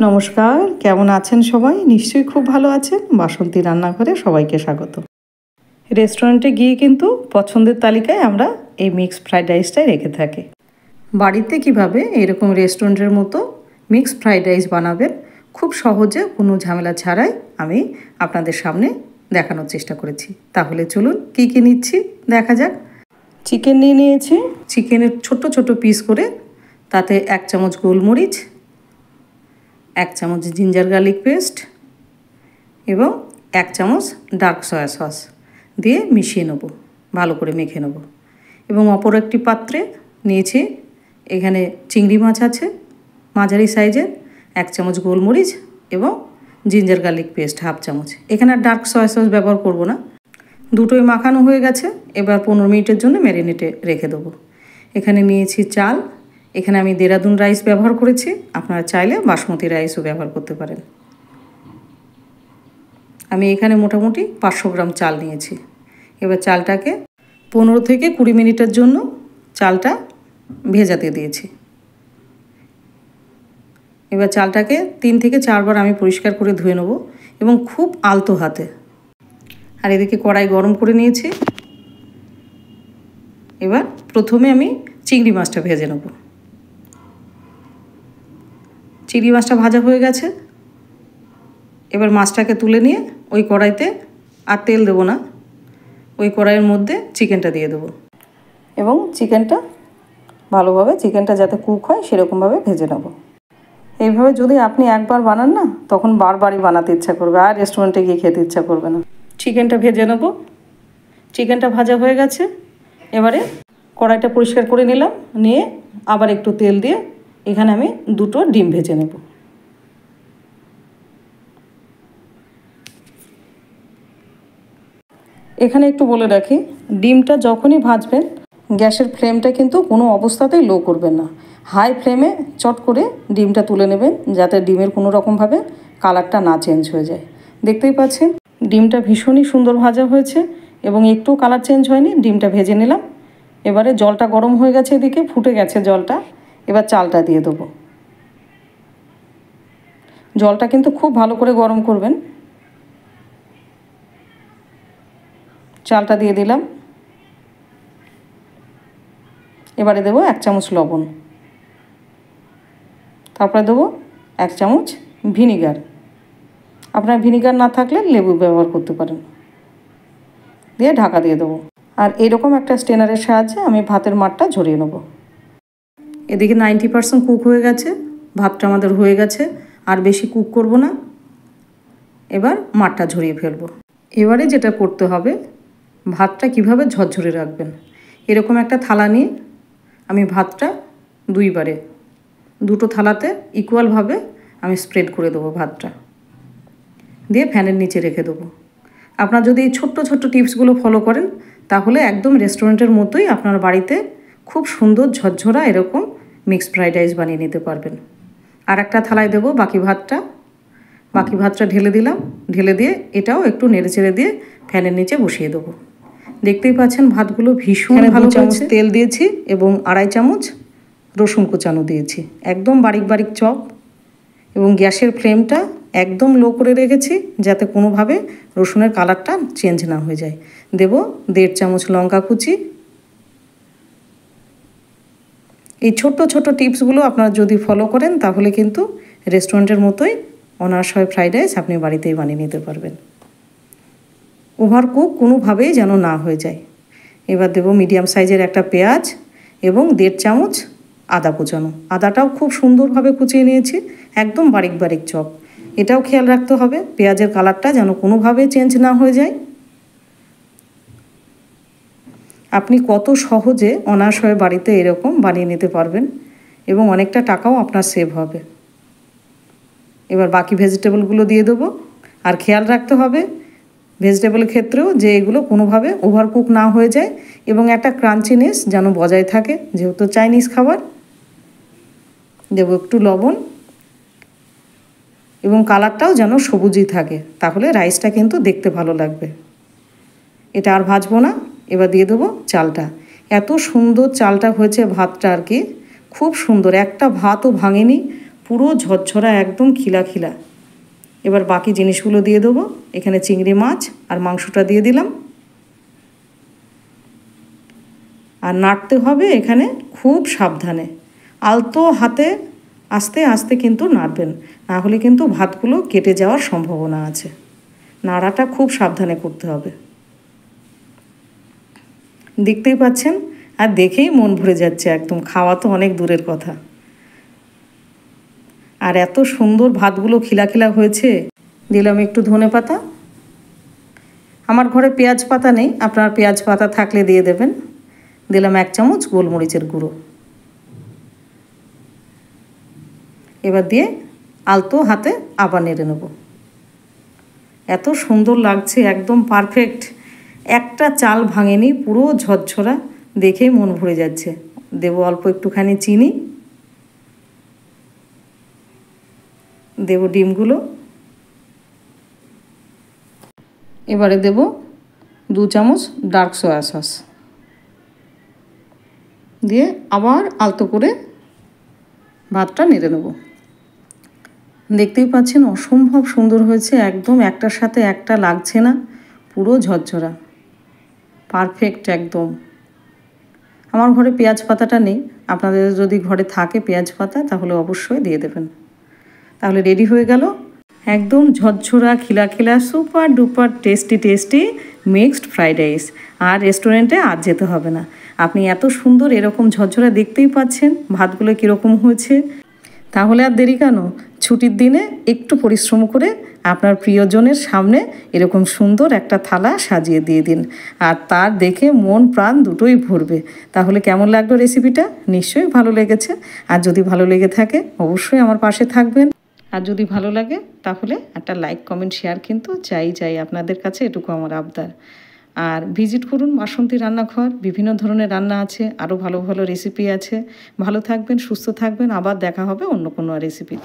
নমস্কার, কেমন আছেন সবাই? নিশ্চয়ই খুব ভালো আছেন। বাসন্তী রান্নাঘরে সবাইকে স্বাগত। রেস্টুরেন্টে গিয়ে কিন্তু পছন্দের তালিকায় আমরা এই মিক্সড ফ্রাইড রাইসটাই রেখে থাকি। বাড়িতে কিভাবে এরকম রেস্টুরেন্টের মতো মিক্সড ফ্রাইড রাইস বানাবেন খুব সহজে, কোনো ঝামেলা ছাড়াই আমি আপনাদের সামনে দেখানোর চেষ্টা করেছি। তাহলে চলুন কী কী নিচ্ছি দেখা যাক। চিকেন নিয়ে নিয়েছি। চিকেনের ছোট ছোট পিস করে তাতে 1 চামচ গোলমরিচ, 1 চামচ জিঞ্জার গার্লিক পেস্ট এবং 1 চামচ ডার্ক সয়া সস দিয়ে মিশিয়ে নেব, ভালো করে মেখে নেব। এবং অপর একটি পাত্রে নিয়েছি, এখানে চিংড়ি মাছ আছে মাঝারি সাইজের, 1 চামচ গোলমরিচ এবং জিঞ্জার গার্লিক পেস্ট 1/2 চামচ। এখানে আর ডার্ক সয়া সস ব্যবহার করব না। দুটোই মাখানো হয়ে গেছে। এবার 15 মিনিটের জন্য ম্যারিনেটে রেখে দেবো। এখানে নিয়েছি চাল। এখানে আমি দেরাদুন রাইস ব্যবহার করেছি, আপনারা চাইলে বাসমতি রাইসও ব্যবহার করতে পারেন। আমি এখানে মোটামুটি 500 গ্রাম চাল নিয়েছি। এবার চালটাকে 15 থেকে 20 মিনিটের জন্য চালটা ভেজাতে দিয়েছি। এবার চালটাকে 3 থেকে 4 বার আমি পরিষ্কার করে ধুয়ে নেব এবং খুব আলতো হাতে। আর এদিকে কড়াই গরম করে নিয়েছি। এবার প্রথমে আমি চিংড়ি মাছটা ভেজে নেব। চিংড়ি মাছটা ভাজা হয়ে গেছে। এবার মাছটাকে তুলে নিয়ে ওই কড়াইতে, আর তেল দেবো না, ওই কড়াইয়ের মধ্যে চিকেনটা দিয়ে দেবো এবং চিকেনটা ভালোভাবে, চিকেনটা যাতে কুক হয় সেরকমভাবে ভেজে নেব। এইভাবে যদি আপনি একবার বানান না, তখন বারবারই বানাতে ইচ্ছা করবে, আর রেস্টুরেন্টে গিয়ে খেতে ইচ্ছা করবে না। চিকেনটা ভেজে নেব। চিকেনটা ভাজা হয়ে গেছে। এবারে কড়াইটা পরিষ্কার করে নিলাম, নিয়ে আবার একটু তেল দিয়ে এখানে আমি 2টো ডিম ভেজে নেব। এখানে একটু বলে রাখি, ডিমটা যখনই ভাজবেন গ্যাসের ফ্লেমটা কিন্তু কোনো অবস্থাতেই লো করবেন না। হাই ফ্লেমে চট করে ডিমটা তুলে নেবেন, যাতে ডিমের কোনো রকমভাবে কালারটা না চেঞ্জ হয়ে যায়। দেখতেই পাচ্ছেন ডিমটা ভীষণই সুন্দর ভাজা হয়েছে এবং একটু কালার চেঞ্জ হয়নি। ডিমটা ভেজে নিলাম। এবারে জলটা গরম হয়ে গেছে, এদিকে ফুটে গেছে জলটা। এবার চালটা দিয়ে দেবো। জলটা কিন্তু খুব ভালো করে গরম করবেন। চালটা দিয়ে দিলাম। এবারে দেবো 1 চামচ লবণ, তারপরে দেবো 1 চামচ ভিনিগার। আপনার ভিনিগার না থাকলে লেবু ব্যবহার করতে পারেন। দিয়ে ঢাকা দিয়ে দেবো। আর এরকম একটা স্টেনারের সাহায্যে আমি ভাতের মাড়টা ঝরিয়ে নেব। এদিকে 90% কুক হয়ে গেছে, ভাতটা আমাদের হয়ে গেছে, আর বেশি কুক করব না। এবার মাড়টা ঝরিয়ে ফেলবো। এবারে যেটা করতে হবে, ভাতটা কিভাবে ঝরঝরে রাখবেন, এরকম একটা থালা নিয়ে আমি ভাতটা 2 বারে, 2টো থালাতে ইকুয়ালভাবে আমি স্প্রেড করে দেবো ভাতটা, দিয়ে ফ্যানের নিচে রেখে দেবো। আপনারা যদি এই ছোট্ট ছোট্ট টিপসগুলো ফলো করেন, তাহলে একদম রেস্টুরেন্টের মতোই আপনার বাড়িতে খুব সুন্দর ঝরঝরা এরকম মিক্সড ফ্রাইড রাইস বানিয়ে নিতে পারবেন। আর একটা থালায় দেবো বাকি ভাতটা ঢেলে দিলাম। ঢেলে দিয়ে এটাও একটু নেড়ে চেড়ে দিয়ে ফ্যানের নিচে বসিয়ে দেবো। দেখতেই পাচ্ছেন ভাতগুলো ভীষণ ভালো। 2 চামচ তেল দিয়েছি এবং 2.5 চামচ রসুন কুচানো দিয়েছি, একদম বারিক বারিক চপ। এবং গ্যাসের ফ্লেমটা একদম লো করে রেখেছি, যাতে কোনোভাবে রসুনের কালারটা চেঞ্জ না হয়ে যায়। দেব 1.5 চামচ লঙ্কা কুচি। এই ছোট্ট ছোট্ট টিপসগুলো আপনারা যদি ফলো করেন, তাহলে কিন্তু রেস্টুরেন্টের মতোই অনায়াসে ফ্রাইড রাইস আপনি বাড়িতেই বানিয়ে নিতে পারবেন। ওভারকুক কোনোভাবেই যেন না হয়ে যায়। এবার দেব মিডিয়াম সাইজের একটা পেঁয়াজ এবং 1.5 চামচ আদা কুচানো। আদাটাও খুব সুন্দরভাবে কুচিয়ে নিয়েছি, একদম বারিক বারিক চপ। এটাও খেয়াল রাখতে হবে পেঁয়াজের কালারটা যেন কোনোভাবে চেঞ্জ না হয়ে যায়। আপনি কত সহজে অনায়াসে বাড়িতে এরকম বানিয়ে নিতে পারবেন এবং অনেকটা টাকাও আপনার সেভ হবে। এবার বাকি ভেজিটেবলগুলো দিয়ে দেবো। আর খেয়াল রাখতে হবে ভেজিটেবলের ক্ষেত্রেও যে এগুলো কোনোভাবে ওভারকুক না হয়ে যায় এবং একটা ক্রাঞ্চিনেস যেন বজায় থাকে, যেহেতু চাইনিজ খাবার। দেবো একটু লবণ এবং কালারটাও যেন সবুজই থাকে, তাহলে রাইসটা কিন্তু দেখতে ভালো লাগবে। এটা আর ভাজবো না। এবার দিয়ে দেবো চালটা। এত সুন্দর চালটা হয়েছে ভাতটা, আর কি খুব সুন্দর, একটা ভাতও ভাঙেনি, পুরো ঝরঝরা একদম খিলা খিলা। এবার বাকি জিনিসগুলো দিয়ে দেবো। এখানে চিংড়ি মাছ আর মাংসটা দিয়ে দিলাম। আর নাড়তে হবে এখানে খুব সাবধানে, আলতো হাতে আস্তে আস্তে কিন্তু নাড়বেন, না হলে কিন্তু ভাতগুলো কেটে যাওয়ার সম্ভাবনা আছে। নাড়াটা খুব সাবধানে করতে হবে। দেখতেই পাচ্ছেন, আর দেখেই মন ভরে যাচ্ছে একদম, খাওয়া তো অনেক দূরের কথা। আর এত সুন্দর ভাতগুলো খিলা খিলা হয়েছে। দিলাম একটু ধনেপাতা। আমার ঘরে পেঁয়াজ পাতা নেই, আপনার পেঁয়াজ পাতা থাকলে দিয়ে দেবেন। দিলাম 1 চামচ গোলমরিচের গুঁড়ো। এবার দিয়ে আলতো হাতে আবার নেড়ে নেব। এত সুন্দর লাগছে, একদম পারফেক্ট, একটা চাল ভাঙেনি, পুরো ঝরঝরা, দেখেই মন ভরে যাচ্ছে। দেব অল্প একটুখানি চিনি, দেব ডিমগুলো, এবারে দেব 2 চামচ ডার্ক সয়া সস, দিয়ে আবার আলতো করে ভাতটা নেড়ে নেব। দেখতেই পাচ্ছেন অসম্ভব সুন্দর হয়েছে, একদম একটার সাথে একটা লাগছে না, পুরো ঝরঝরা, পারফেক্ট একদম। আমার ঘরে পেঁয়াজ পাতাটা নেই, আপনাদের যদি ঘরে থাকে পেঁয়াজ পাতা তাহলে অবশ্যই দিয়ে দেবেন। তাহলে রেডি হয়ে গেল একদম ঝরঝরা খিলা খিলা super duper tasty tasty mixed fried rice. আর রেস্টুরেন্টে আর যেতে হবে না, আপনি এত সুন্দর এরকম ঝরঝরা দেখতেই পাচ্ছেন ভাতগুলো কীরকম হয়েছে। তাহলে আর দেরি কেন, ছুটির দিনে একটু পরিশ্রম করে আপনার প্রিয়জনের সামনে এরকম সুন্দর একটা থালা সাজিয়ে দিয়ে দিন, আর তার দেখে মন প্রাণ দুটোই ভরবে। তাহলে কেমন লাগলো রেসিপিটা? নিশ্চয়ই ভালো লেগেছে। আর যদি ভালো লেগে থাকে অবশ্যই আমার পাশে থাকবেন। আর যদি ভালো লাগে তাহলে একটা লাইক কমেন্ট শেয়ার কিন্তু চাই আপনাদের কাছে, এটুকু আমার আবদার। আর ভিজিট করুন বাসন্তী রান্নাঘর, বিভিন্ন ধরনের রান্না আছে, আরও ভালো ভালো রেসিপি আছে। ভালো থাকবেন, সুস্থ থাকবেন, আবার দেখা হবে অন্য কোনো রেসিপিতে।